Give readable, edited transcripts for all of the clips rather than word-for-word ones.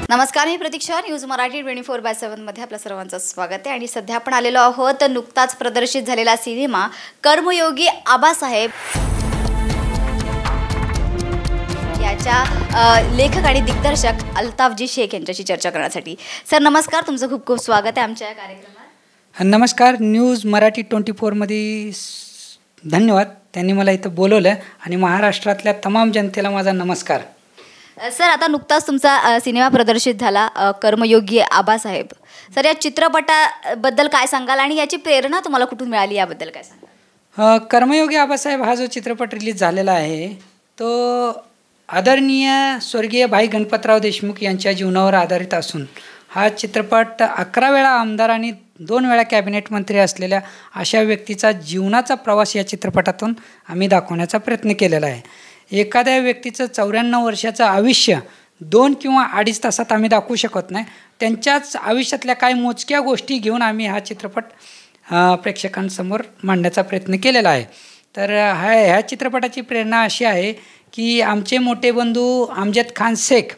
नमस्कार, मी प्रतीक्षा. न्यूज मराठी 24/7 मध्ये आपल्या सर्वांचं स्वागत आहे. आणि सध्या आपण आलेलो आहोत नुकताच प्रदर्शित झालेला सिनेमा कर्मयोगी आबासाहेब याच्या लेखक आणि दिग्दर्शक अल्ताफजी शेख यांच्याशी चर्चा करण्यासाठी. सर नमस्कार, तुमचं खूप खूप स्वागत आहे आमच्या या कार्यक्रमात. नमस्कार. न्यूज मराठी 24 मध्ये धन्यवाद. त्यांनी मला इथं बोलवलं आणि महाराष्ट्रातल्या तमाम जनतेला माझा नमस्कार. सर आता नुकताच तुमचा सिनेमा प्रदर्शित झाला कर्मयोगी आबासाहेब. सर या चित्रपटाबद्दल काय सांगाल आणि याची प्रेरणा तुम्हाला कुठून मिळाली याबद्दल काय सांगाल? कर्मयोगी आबासाहेब हा जो चित्रपट रिलीज झालेला आहे तो आदरणीय स्वर्गीय भाई गणपतराव देशमुख यांच्या जीवनावर आधारित असून हा चित्रपट 11 वेळा आमदार आणि 2 वेळा कॅबिनेट मंत्री असलेल्या अशा व्यक्तीचा जीवनाचा प्रवास या चित्रपटातून आम्ही दाखवण्याचा प्रयत्न केलेला आहे. एखाद्या व्यक्तीचं 94 वर्षाचं आयुष्य 2 किंवा 2.5 तासात आम्ही दाखवू शकत नाही. त्यांच्याच आयुष्यातल्या काही मोजक्या गोष्टी घेऊन आम्ही हा चित्रपट प्रेक्षकांसमोर मांडण्याचा प्रयत्न केलेला आहे. तर ह्या चित्रपटाची प्रेरणा अशी आहे की आमचे मोठे बंधू अमजद खान शेख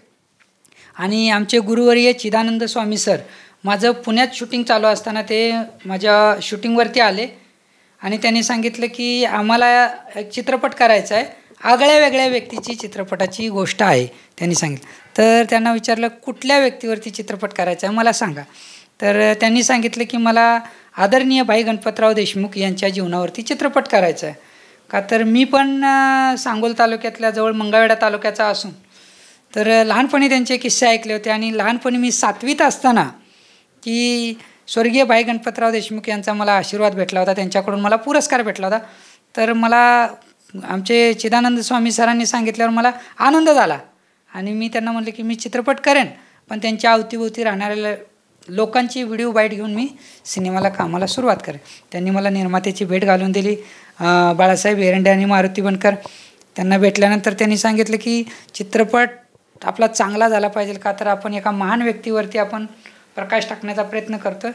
आणि आमचे गुरुवर्य चिदानंद स्वामी सर माझं पुण्यात शूटिंग चालू असताना ते माझ्या शूटिंगवरती आले आणि त्यांनी सांगितलं की आम्हाला एक चित्रपट करायचा आहे, आगळ्या वेगळ्या व्यक्तीची चित्रपटाची गोष्ट आहे त्यांनी सांगितलं. तर त्यांना विचारलं कुठल्या व्यक्तीवरती चित्रपट करायचा आहे मला सांगा. तर त्यांनी सांगितलं की मला आदरणीय भाई गणपतराव देशमुख यांच्या जीवनावरती चित्रपट करायचा आहे. का तर मी पण सांगोल तालुक्यातल्या जवळ मंगळवेढा तालुक्याचा असून तर लहानपणी त्यांचे किस्से ऐकले होते आणि लहानपणी मी 7वीत असताना की स्वर्गीय भाई गणपतराव देशमुख यांचा मला आशीर्वाद भेटला होता, त्यांच्याकडून मला पुरस्कार भेटला होता. तर मला आमचे चिदानंद स्वामी सरांनी सांगितल्यावर मला आनंद झाला आणि मी त्यांना म्हटलं की मी चित्रपट करेन पण त्यांच्या अवतीभोवती राहणाऱ्या लोकांची व्हिडिओ बाईट घेऊन मी सिनेमाला कामाला सुरुवात करेन. त्यांनी मला निर्मात्याची भेट घालून दिली, बाळासाहेब एरंडे आणि मारुती बनकर. त्यांना भेटल्यानंतर त्यांनी सांगितलं की चित्रपट आपला चांगला झाला पाहिजे, का तर आपण एका महान व्यक्तीवरती आपण प्रकाश टाकण्याचा प्रयत्न करतो,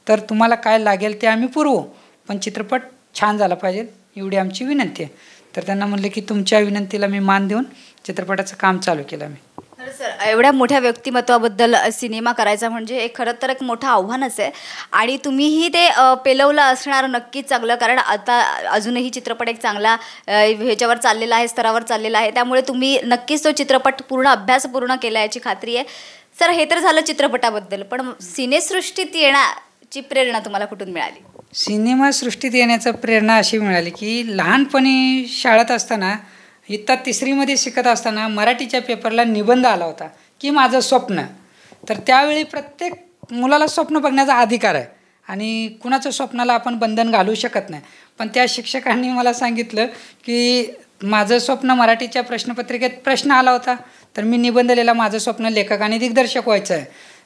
तर तुम्हाला काय लागेल ते आम्ही पुरवू पण चित्रपट छान झाला पाहिजे एवढी आमची विनंती आहे. तर त्यांना म्हटलं की तुमच्या विनंतीला मी मान देऊन चित्रपटाचं काम चालू केलं मी. सर एवढ्या मोठ्या व्यक्तिमत्वाबद्दल सिनेमा करायचा म्हणजे एक खरं तर एक मोठं आव्हानच आहे आणि तुम्हीही ते पेलवलं असणार नक्कीच चांगलं, कारण आता अजूनही चित्रपट एक चांगला ह्याच्यावर चाललेला आहे, स्तरावर चाललेला आहे, त्यामुळे तुम्ही नक्कीच तो चित्रपट पूर्ण अभ्यास पूर्ण केला याची खात्री आहे. सर हे तर झालं चित्रपटाबद्दल, पण सिनेसृष्टीत येण्याची प्रेरणा तुम्हाला कुठून मिळाली? सिनेमासृष्टीत येण्याचं प्रेरणा अशी मिळाली की लहानपणी शाळेत असताना इयत्ता 3रीमध्ये शिकत असताना मराठीच्या पेपरला निबंध आला होता की माझं स्वप्न. तर त्यावेळी प्रत्येक मुलाला स्वप्न बघण्याचा अधिकार आहे आणि कुणाचं स्वप्नाला आपण बंधन घालू शकत नाही. पण त्या शिक्षकांनी मला सांगितलं की माझं स्वप्न मराठीच्या प्रश्नपत्रिकेत प्रश्न आला होता तर मी निबंध लिहिला माझं स्वप्न लेखक आणि दिग्दर्शक व्हायचं आहे.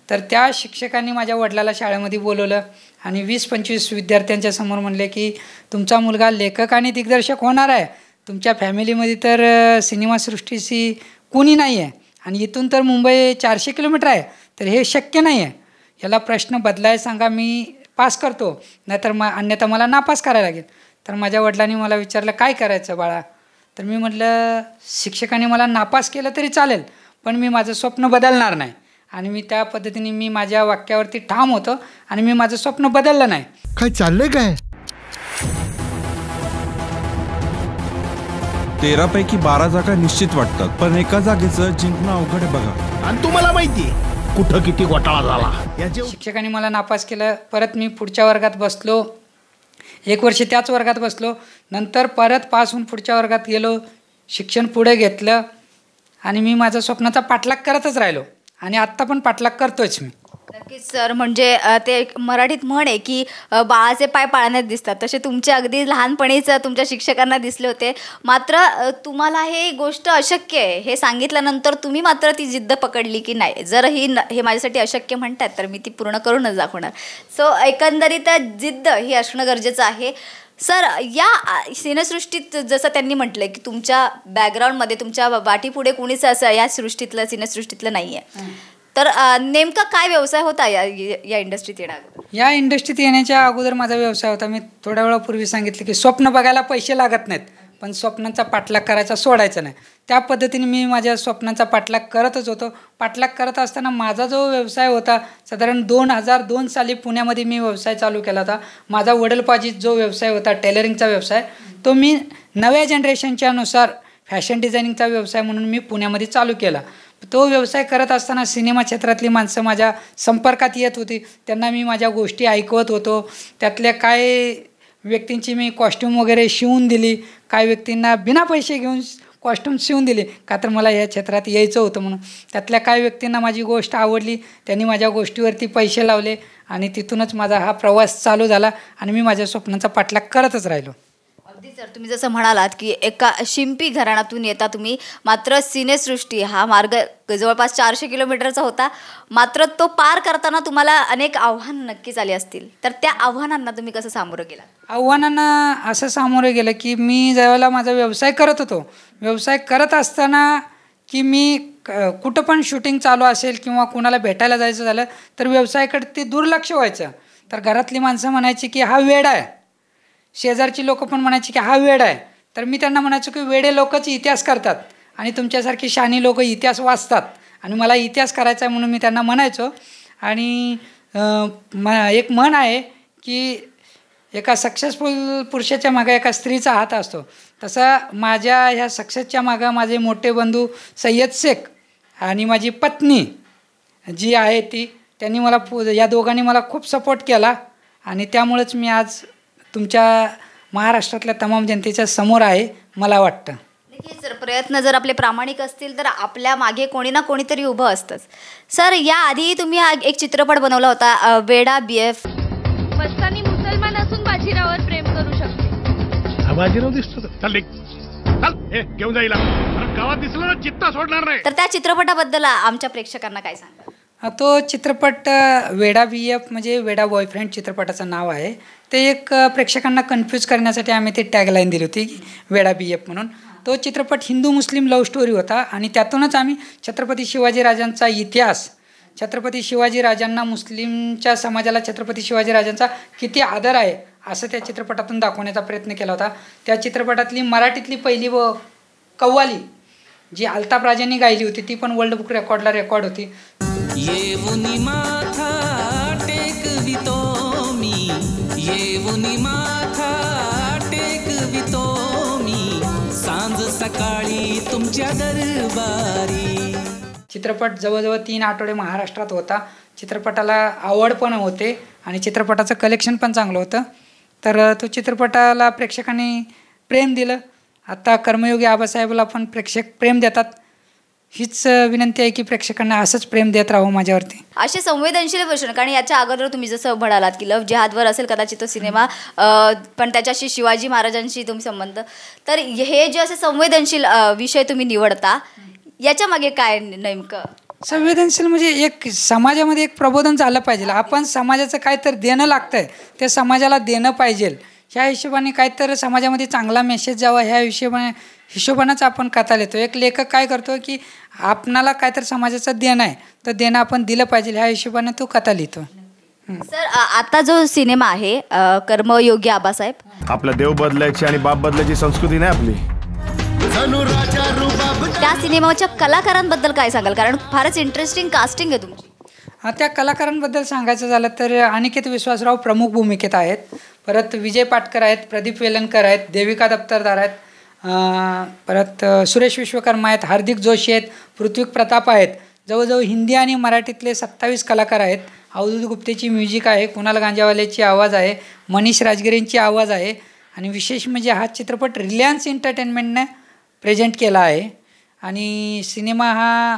तर त्या शिक्षकांनी माझ्या वडिलाला शाळेमध्ये बोलवलं आणि 20-25 विद्यार्थ्यांच्या समोर म्हणले की तुमचा मुलगा लेखक आणि दिग्दर्शक होणार आहे, तुमच्या फॅमिलीमध्ये तर सिनेमासृष्टीशी कोणी नाही आहे आणि इथून तर मुंबई 400 किलोमीटर आहे, तर हे शक्य नाही आहे, याला प्रश्न बदलाय सांगा, मी पास करतो नाहीतर अन्यथा मला नापास करायला लागेल. तर माझ्या वडिलांनी मला विचारलं काय करायचं बाळा. तर मी म्हटलं शिक्षकांनी मला नापास केलं तरी चालेल पण मी माझं स्वप्न बदलणार नाही. आणि मी त्या पद्धतीने मी माझ्या वाक्यावरती ठाम होतो आणि मी माझं स्वप्न बदललं नाही. काय चाललंय काय? 13 पैकी 12 जागा निश्चित वाटतात पण एका जागेचं जिंकणं अवघड आहे बघा. आणि तुम्हाला माहितीये कुठं किती घोटाळा झाला. शिक्षकांनी मला नापास केलं. परत मी पुढच्या वर्गात बसलो, 1 वर्ष त्याच वर्गात बसलो, नंतर परत पास होऊन पुढच्या वर्गात गेलो, शिक्षण पुढे घेतलं आणि मी माझ्या स्वप्नाचा पाठलाग करतच राहिलो आणि आत्ता पण पाठलाग करतोच मी. नक्कीच सर, म्हणजे ते एक मराठीत म्हण आहे की बाळाचे पाय पाळण्यात दिसतात, तसे तुमचे अगदी लहानपणीच तुमच्या शिक्षकांना दिसले होते. मात्र तुम्हाला हे गोष्ट अशक्य आहे हे सांगितल्यानंतर तुम्ही मात्र ती जिद्द पकडली की नाही, जर हे माझ्यासाठी अशक्य म्हणतात तर मी ती पूर्ण करूनच दाखवणार. सो एकंदरीत जिद्द ही असणं गरजेचं आहे. सर या सिनेसृष्टीत जसं त्यांनी म्हटलं की तुमच्या बॅकग्राऊंडमध्ये तुमच्या वाटीपुढे कोणीच असं या सृष्टीतलं सिनेसृष्टीतलं नाही आहे, तर नेमका काय व्यवसाय होता या इंडस्ट्रीत येण्याअगोदर? या इंडस्ट्रीत येण्याच्या अगोदर माझा व्यवसाय होता. मी थोड्या वेळापूर्वी सांगितलं की स्वप्न बघायला पैसे लागत नाहीत पण स्वप्नांचा पाठलाग करायचा सोडायचा नाही. त्या पद्धतीने मी माझ्या स्वप्नांचा पाठलाग करतच होतो. पाठलाग करत असताना माझा जो व्यवसाय होता, साधारण 2002 साली पुण्यामध्ये मी व्यवसाय चालू केला होता. माझा वडीलपार्जित जो व्यवसाय होता टेलरिंगचा व्यवसाय, तो मी नव्या जनरेशनच्या नुसार फॅशन डिझायनिंगचा व्यवसाय म्हणून मी पुण्यामध्ये चालू केला. तो व्यवसाय करत असताना सिनेमा क्षेत्रातली माणसं माझ्या संपर्कात येत होती. त्यांना मी माझ्या गोष्टी ऐकवत होतो. त्यातल्या काय व्यक्तींची मी कॉस्ट्यूम वगैरे शिवून दिली, काही व्यक्तींना बिना पैसे घेऊन कॉस्ट्यूम शिवून दिले, का तर मला या क्षेत्रात यायचं होतं म्हणून. त्यातल्या काही व्यक्तींना माझी गोष्ट आवडली, त्यांनी माझ्या गोष्टीवरती पैसे लावले आणि तिथूनच माझा हा प्रवास चालू झाला आणि मी माझ्या स्वप्नांचा पाठलाग करतच राहिलो. अगदी सर, तुम्ही जसं म्हणालात की एका शिंपी घराण्यातून येता तुम्ही, मात्र सिनेसृष्टी हा मार्ग जवळपास 400 किलोमीटरचा होता. मात्र तो पार करताना तुम्हाला अनेक आव्हानं नक्कीच आली असतील, तर त्या आव्हानांना तुम्ही कसं सामोरं गेला? आव्हानांना असं सामोरं गेलं की मी ज्यावेळेला माझा व्यवसाय करत होतो, व्यवसाय करत असताना की मी कुठं पण शूटिंग चालू असेल किंवा कुणाला भेटायला जायचं झालं तर व्यवसायाकडे ते दुर्लक्ष व्हायचं. तर घरातली माणसं म्हणायची की हा वेड आहे, शेजारची लोक पण म्हणायची की हा वेड आहे. तर मी त्यांना म्हणायचो की वेडे लोकच इतिहास करतात आणि तुमच्यासारखी शहाणी लोक इतिहास वाचतात आणि मला इतिहास करायचा आहे म्हणून मी त्यांना म्हणायचो. आणि एक म्हण आहे की एका सक्सेसफुल पुरुषाच्या मागे एका स्त्रीचा हात असतो. तसं माझ्या ह्या सक्सेसच्या मागं माझे मोठे बंधू सय्यद शेख आणि माझी पत्नी जी आहे त्यांनी मला या दोघांनी मला खूप सपोर्ट केला आणि त्यामुळेच मी आज तुमच्या महाराष्ट्रातल्या तमाम जनतेच्या समोर आहे मला वाटतं. नक्कीच सर, प्रयत्न जर आपले प्रामाणिक असतील तर आपल्या मागे कोणी ना कोणीतरी उभं असतंच. सर, याआधी तुम्ही हा एक चित्रपट बनवला होता वेडा BF. मस्तानी मुसलमान असून बाजीरावावर प्रेम करू शकते. बाजीराव दिसतो चल घेऊन जाईल गावात दिसलं ना चित्ता सोडणार नाही. तर त्या चित्रपटाबद्दल आमच्या प्रेक्षकांना काय सांगा? तो चित्रपट वेडा BF म्हणजे वेडा बॉयफ्रेंड चित्रपटाचं नाव आहे. ते एक प्रेक्षकांना कन्फ्यूज करण्यासाठी आम्ही ते टॅगलाईन दिली होती वेडा BF म्हणून. तो चित्रपट हिंदू मुस्लिम लव्ह स्टोरी होता आणि त्यातूनच आम्ही छत्रपती शिवाजीराजांचा इतिहास, छत्रपती शिवाजीराजांना, मुस्लिमच्या समाजाला छत्रपती शिवाजीराजांचा किती आदर आहे असं त्या चित्रपटातून दाखवण्याचा प्रयत्न केला होता. त्या चित्रपटातली मराठीतली पहिली कव्वाली जी अल्ताफ राजांनी गायली होती ती पण वर्ल्ड बुक रेकॉर्डला रेकॉर्ड होती. येऊनी माथा टेकवितो मी, येऊनी माथा टेकवितो मी, सांज सकाळी तुमच्या दरबारी. चित्रपट जवळजवळ 3 आठवडे महाराष्ट्रात होता. चित्रपटाला आवड पण होते आणि चित्रपटाचं कलेक्शन पण चांगलं होतं. तर तो चित्रपटाला प्रेक्षकांनी प्रेम दिलं. आता कर्मयोगी आबासाहेबला पण प्रेक्षक प्रेम देतात. हीच विनंती आहे की प्रेक्षकांना असंच प्रेम देत राहू माझ्यावरती. असे संवेदनशील प्रश्न, कारण याच्या अगोदर तुम्ही जसं म्हणालात की लव्ह जिहादवर असेल कदाचित तो सिनेमा, पण त्याच्याशी शिवाजी महाराजांशी तुम्ही संबंध, तर हे जे असे संवेदनशील विषय तुम्ही निवडता याच्या मागे काय नेमकं? संवेदनशील म्हणजे एक समाजामध्ये एक प्रबोधन झालं पाहिजे. आपण समाजाचं काय तर देणं लागतं आहे ते समाजाला देणं पाहिजे. ह्या हिशोबाने काय तर समाजामध्ये चांगला मेसेज जावा ह्या हिशोबानंच आपण कथा लिहितो. एक लेखक काय करतो की आपणाला काय तर समाजाचं देणं आहे तर देणं आपण दिलं पाहिजे ह्या हिशोबाने तो कथा लिहितो. सर, आता जो सिनेमा आहे कर्मयोगी आबासाहेब, आपला देव बदलायची आणि बाप बदलायची संस्कृती नाही आपली. त्या सिनेमाच्या कलाकारांबद्दल काय सांगाल? कारण फारच इंटरेस्टिंग कास्टिंग आहे तुमची. त्या कलाकारांबद्दल सांगायचं झालं तर अनिकेत विश्वासराव प्रमुख भूमिकेत आहेत. परत विजय पाटकर आहेत, प्रदीप वेलणकर आहेत, देविका दप्तरदार आहेत, परत सुरेश विश्वकर्मा आहेत, हार्दिक जोशी आहेत, पृथ्वी प्रताप आहेत. जवळजवळ हिंदी आणि मराठीतले 27 कलाकार आहेत. अवधूत गुप्तेची म्युझिक आहे, कुणाल गांजावालेची आवाज आहे, मनीष राजगिरेंची आवाज आहे. आणि विशेष म्हणजे हा चित्रपट रिलायन्स एंटरटेनमेंटने प्रेझेंट केला आहे. आणि सिनेमा हा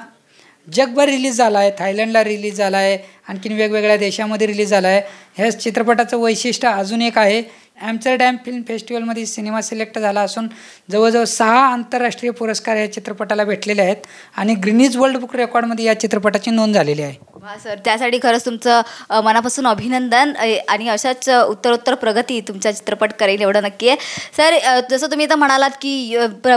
जगभर रिलीज झाला आहे. थायलंडला रिलीज झाला आहे, आणखीन वेगवेगळ्या देशामध्ये रिलीज झाला आहे. ह्या चित्रपटाचं वैशिष्ट्य अजून एक आहे, ॲम्स्टरडॅम फिल्म फेस्टिवलमध्ये सिनेमा सिलेक्ट झाला असून जवळजवळ 6 आंतरराष्ट्रीय पुरस्कार या चित्रपटाला भेटलेले आहेत आणि ग्रीनिज वर्ल्ड बुक रेकॉर्डमध्ये या चित्रपटाची नोंद झालेली आहे. वा सर, त्यासाठी खरंच तुमचं मनापासून अभिनंदन आणि अशाच उत्तरोत्तर प्रगती तुमचा चित्रपट करेल एवढं नक्की आहे. सर, जसं तुम्ही आता म्हणालात की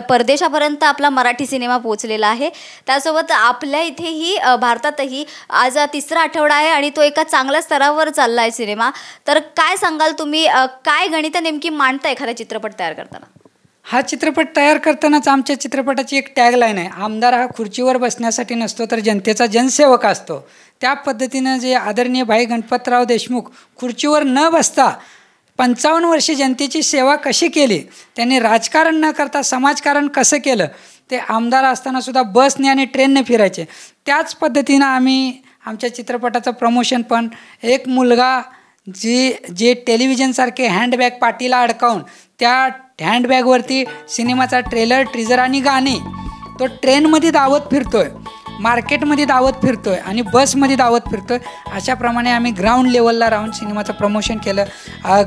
परदेशापर्यंत आपला मराठी सिनेमा पोहोचलेला आहे, त्यासोबत आपल्या इथेही भारतातही आज 3रा आठवडा आहे आणि तो एका चांगल्या स्तरावर चालला आहे सिनेमा. तर काय सांगाल तुम्ही, काय गणितं नेमकी मांडता एखादा चित्रपट तयार करताना? हा चित्रपट तयार करतानाच आमच्या चित्रपटाची एक टॅगलाईन आहे, आमदार हा खुर्चीवर बसण्यासाठी नसतो तर जनतेचा जनसेवक असतो. त्या पद्धतीनं जे आदरणीय भाई गणपतराव देशमुख खुर्चीवर न बसता 55 वर्षे जनतेची सेवा कशी केली, त्यांनी राजकारण न करता समाजकारण कसं केलं, ते आमदार असतानासुद्धा बसने आणि ट्रेनने फिरायचे. त्याच पद्धतीनं आम्ही आमच्या चित्रपटाचं प्रमोशन पण एक मुलगा जे टेलिव्हिजनसारखे हँडबॅग पाठीला अडकावून त्या हँडबॅगवरती सिनेमाचा ट्रेलर टीजर आणि गाणी तो ट्रेनमध्ये दावत फिरतोय, मार्केटमध्ये दावत फिरतोय आणि बसमध्ये दावत फिरतोय. अशाप्रमाणे आम्ही ग्राउंड लेवलला राहून सिनेमाचं प्रमोशन केलं.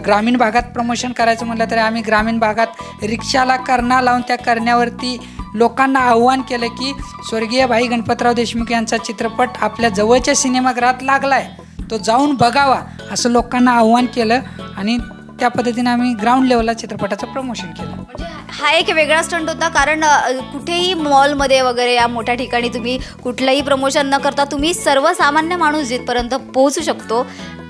ग्रामीण भागात प्रमोशन करायचं म्हटलं तर आम्ही ग्रामीण भागात रिक्षाला करणा लावून त्या करण्यावरती लोकांना आव्हान केलं की स्वर्गीय भाई गणपतराव देशमुख यांचा चित्रपट आपल्या जवळच्या सिनेमागृहात लागला आहे, तो जाऊन बघावा असं लोकांना आव्हान केलं आणि त्या पद्धतीने आम्ही ग्राउंड लेवलला चित्रपटाचं प्रमोशन केलं. म्हणजे हा एक वेगळा स्टंट होता, कारण कुठेही मॉलमध्ये वगैरे या मोठ्या ठिकाणी तुम्ही कुठलंही प्रमोशन न करता तुम्ही सर्वसामान्य माणूस जिथपर्यंत पोहोचू शकतो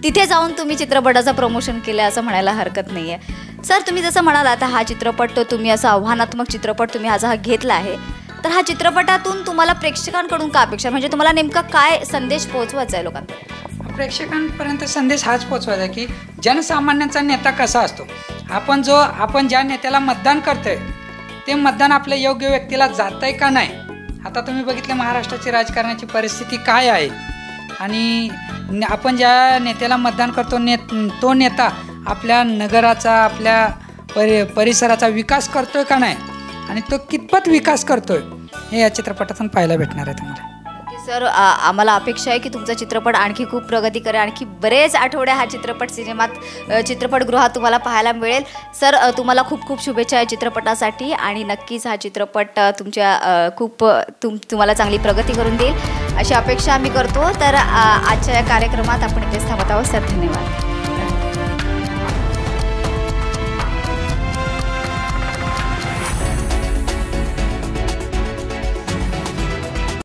तिथे जाऊन तुम्ही चित्रपटाचं प्रमोशन केलं असं म्हणायला हरकत नाही आहे. सर, तुम्ही जसं म्हणालात हा चित्रपट तो तुम्ही असा आव्हानात्मक चित्रपट तुम्ही हा घेतला आहे, तर हा चित्रपटातून तुम्हाला प्रेक्षकांकडून काय अपेक्षा, म्हणजे तुम्हाला नेमका काय संदेश पोहोचवायचा आहे लोकांपर्यंत? प्रेक्षकांपर्यंत संदेश हाच पोचवायचा की जनसामान्यांचा नेता कसा असतो, आपण ज्या नेत्याला मतदान करतोय ते मतदान आपल्या योग्य व्यक्तीला जात आहे का नाही. आता तुम्ही बघितलं महाराष्ट्राची राजकारणाची परिस्थिती काय आहे आणि आपण ज्या नेत्याला मतदान करतो तो नेता आपल्या नगराचा आपल्या परिसराचा विकास करतोय का नाही आणि तो कितपत विकास करतोय हे या चित्रपटातून पाहायला भेटणार आहे तुम्हाला. सर, आम्हाला अपेक्षा आहे की तुमचा चित्रपट आणखी खूप प्रगती करेल, आणखी बरेच आठवडे हा चित्रपट चित्रपटगृहात तुम्हाला पाहायला मिळेल. सर, तुम्हाला खूप खूप शुभेच्छा या चित्रपटासाठी आणि नक्कीच हा चित्रपट तुमच्या तुम्हाला चांगली प्रगती करून देईल अशी अपेक्षा आम्ही करतो. तर आजच्या या कार्यक्रमात आपण इथेच थांबत आहोत. सर, धन्यवाद.